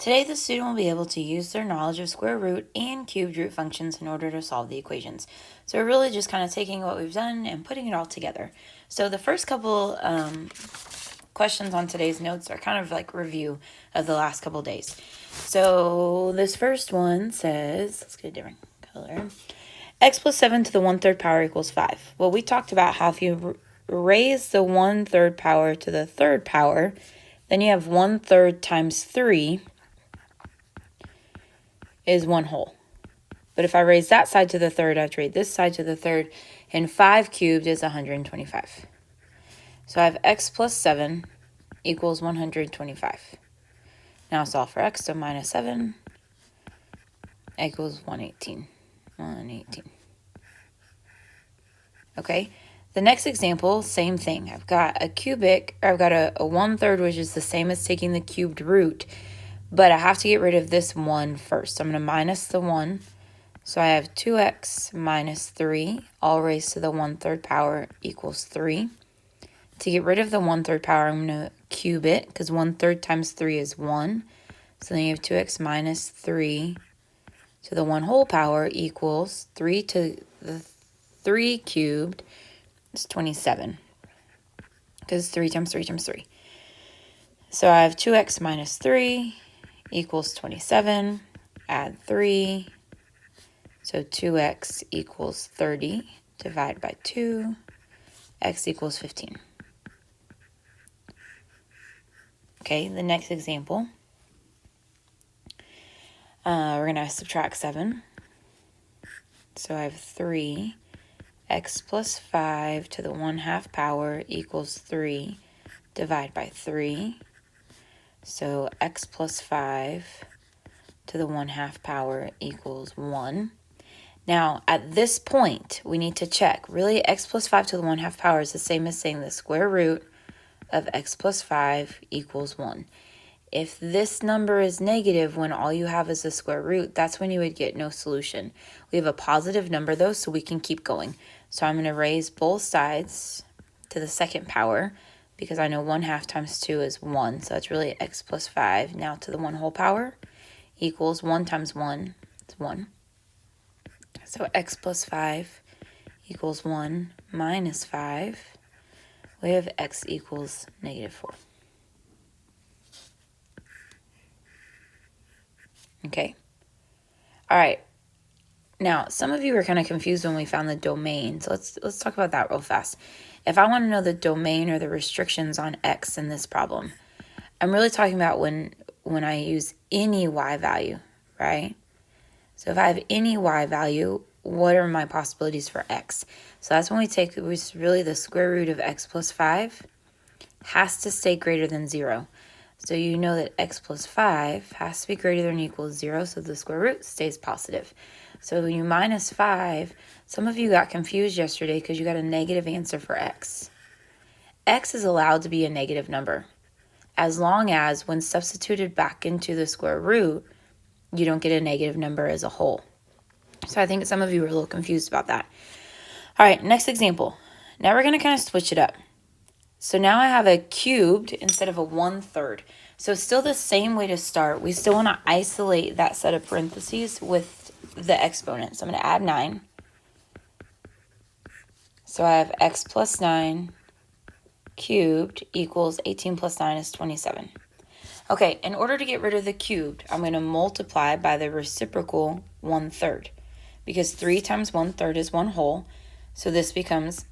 Today, the student will be able to use their knowledge of square root and cubed root functions in order to solve the equations. So we're really just kind of taking what we've done and putting it all together. So the first couple questions on today's notes are kind of like review of the last couple days. So this first one says, let's get a different color. X plus 7 to the 1/3 power equals 5. Well, we talked about how if you raise the 1/3 power to the third power, then you have 1/3 times 3 is 1 whole. But if I raise that side to the third, I have to raise this side to the third, and 5 cubed is 125. So I have x plus 7 equals 125. Now solve for x, so minus 7 equals 118. 118. Okay, the next example, same thing. I've got a 1/3, which is the same as taking the cubed root, but I have to get rid of this 1 first. So I'm going to minus the 1. So I have 2x minus 3, all raised to the 1/3 power equals 3. To get rid of the 1/3 power, I'm going to cube it, because 1/3 times 3 is 1. So then you have 2x minus 3 to the 1 whole power equals 3 to the 3 cubed is 27, because 3 times 3 times 3. So I have 2x minus 3 equals 27, add 3, so 2x equals 30, divide by 2, x equals 15. Okay, the next example, we're going to subtract 7. So I have 3, x plus 5 to the 1/2 power equals 3, divide by 3. So x plus 5 to the 1/2 power equals 1. Now, at this point, we need to check. Really, x plus 5 to the 1/2 power is the same as saying the square root of x plus 5 equals 1. If this number is negative when all you have is the square root, that's when you would get no solution. We have a positive number, though, so we can keep going. So I'm going to raise both sides to the second power, because I know 1/2 times 2 is 1. So that's really x plus 5 now to the 1 whole power equals 1 times 1 is 1. So x plus 5 equals 1 minus 5. We have x equals negative 4. Okay. All right. Now, some of you were kind of confused when we found the domain. So let's talk about that real fast. If I want to know the domain or the restrictions on x in this problem, I'm really talking about when I use any y value, right? So if I have any y value, what are my possibilities for x? So that's when we take really the square root of x plus 5 has to stay greater than 0. So you know that x plus 5 has to be greater than or equal to 0, so the square root stays positive. So when you minus 5, some of you got confused yesterday because you got a negative answer for x. X is allowed to be a negative number, as long as when substituted back into the square root, you don't get a negative number as a whole. So I think some of you were a little confused about that. All right, next example. Now we're going to kind of switch it up. So now I have a cubed instead of a 1/3. So still the same way to start. We still want to isolate that set of parentheses with the exponent. So I'm going to add 9. So I have x plus 9 cubed equals 18 plus 9 is 27. Okay, in order to get rid of the cubed, I'm going to multiply by the reciprocal 1/3. Because 3 times 1/3 is 1 whole. So this becomes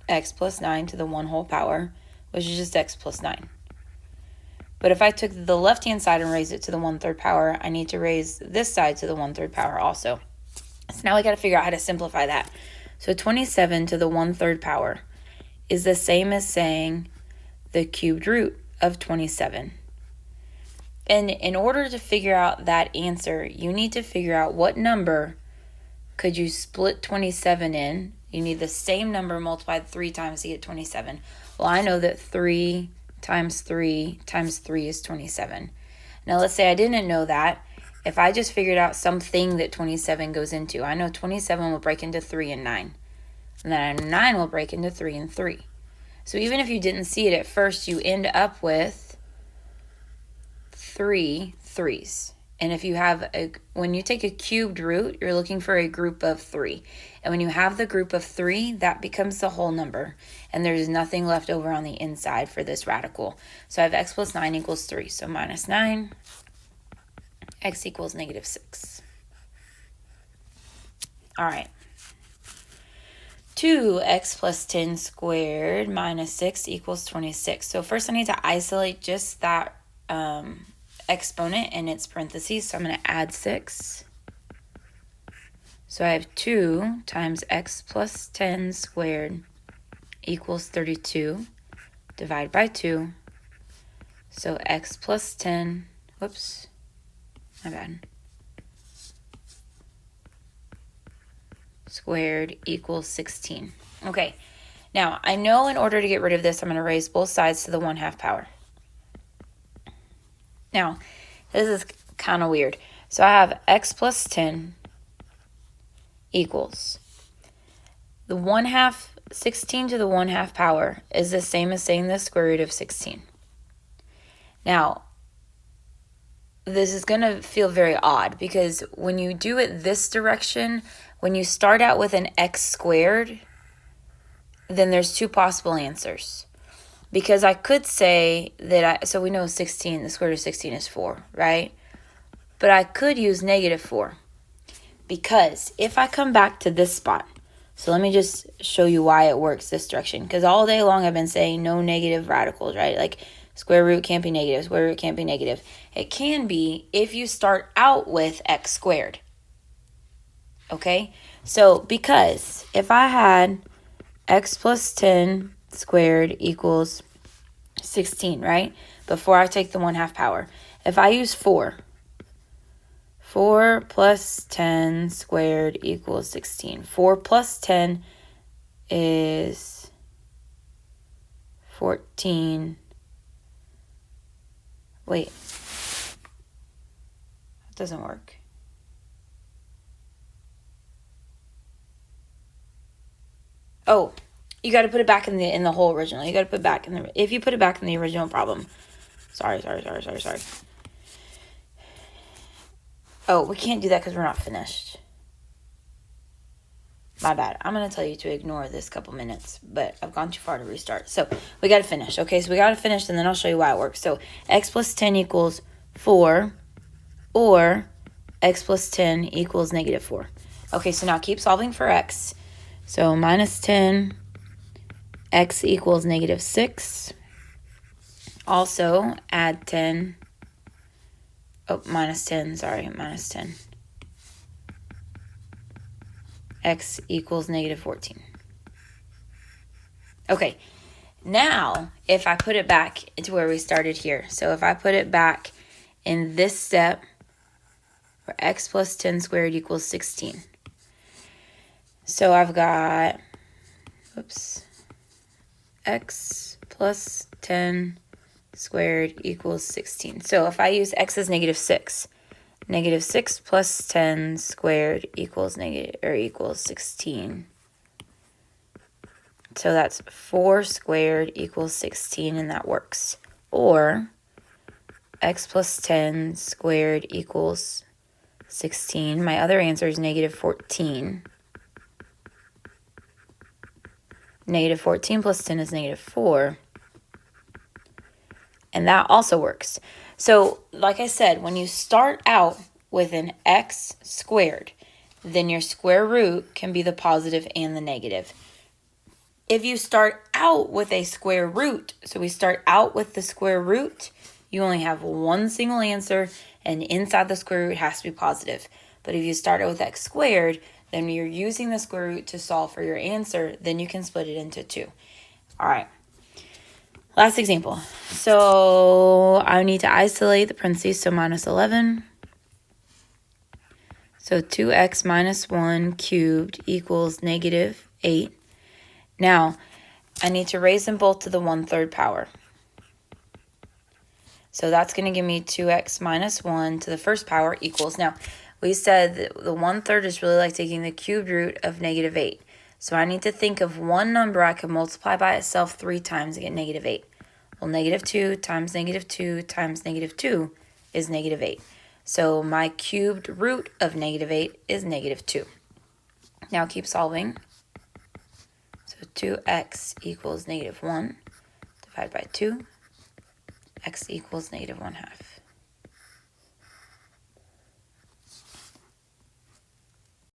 x plus 9 to the 1 whole power, which is just x plus 9. But if I took the left-hand side and raised it to the 1/3 power, I need to raise this side to the 1/3 power also. So now we got to figure out how to simplify that. So 27 to the 1/3 power is the same as saying the cubed root of 27. And in order to figure out that answer, you need to figure out what number could you split 27 in. You need the same number multiplied 3 times to get 27. Well, I know that 3 times 3 times 3 is 27. Now, let's say I didn't know that. If I just figured out something that 27 goes into, I know 27 will break into 3 and 9. And then 9 will break into 3 and 3. So even if you didn't see it at first, you end up with 3 threes. And if you have when you take a cubed root, you're looking for a group of 3. And when you have the group of 3, that becomes the whole number. And there's nothing left over on the inside for this radical. So I have x plus 9 equals 3. So minus 9, x equals negative 6. All right. 2x plus 10 squared minus 6 equals 26. So first I need to isolate just that exponent in its parentheses. So I'm going to add 6. So I have 2 times x plus 10 squared equals 32. Divide by 2. So x plus 10, whoops, my bad, squared equals 16. Okay, now I know in order to get rid of this, I'm going to raise both sides to the 1/2 power. Now, this is kind of weird. So I have x plus 10 equals the 1/2, 16 to the 1/2 power is the same as saying the square root of 16. Now, this is going to feel very odd because when you do it this direction, when you start out with an x squared, then there's 2 possible answers. Because I could say that, so we know 16, the square root of 16 is 4, right? But I could use negative 4. Because if I come back to this spot, so let me just show you why it works this direction. Because all day long I've been saying no negative radicals, right? Like square root can't be negative, square root can't be negative. It can be if you start out with x squared. Okay? So because if I had x plus 10 squared equals 16, right? Before I take the 1/2 power. If I use 4 plus 10 squared equals 16. 4 plus 10 is 14. Wait. That doesn't work. Oh, you got to put it back in the whole original. You got to put it back in the, if you put it back in the original problem. Sorry. Oh, we can't do that because we're not finished. My bad. I'm going to tell you to ignore this couple minutes, but I've gone too far to restart. So we got to finish. Okay, so we got to finish, and then I'll show you why it works. So x plus 10 equals 4, or x plus 10 equals negative 4. Okay, so now keep solving for x. So minus 10, x equals negative 6. Also, add 10. Oh, minus 10, sorry, minus 10. X equals negative 14. Okay, now if I put it back into where we started here. So if I put it back in this step, where x plus 10 squared equals 16. So I've got, x plus 10 squared equals 16. So if I use x as negative 6, negative 6 plus 10 squared equals equals 16. So that's 4 squared equals 16, and that works. Or x plus 10 squared equals 16. My other answer is negative 14. Negative 14 plus 10 is negative 4. And that also works. So, like I said, when you start out with an x squared, then your square root can be the positive and the negative. If you start out with a square root, so we start out with the square root, you only have one single answer, and inside the square root has to be positive. But if you start out with x squared, then you're using the square root to solve for your answer, then you can split it into 2. All right. Last example. So I need to isolate the parentheses, so minus 11. So 2x minus 1 cubed equals negative 8. Now, I need to raise them both to the 1/3 power. So that's going to give me 2x minus 1 to the first power equals. Now, we said that the 1/3 is really like taking the cubed root of negative 8. So I need to think of one number I can multiply by itself 3 times to get negative 8. Well, negative 2 times negative 2 times negative 2 is negative 8. So my cubed root of negative 8 is negative 2. Now keep solving. So 2x equals negative 1 divided by 2. X equals negative 1/2.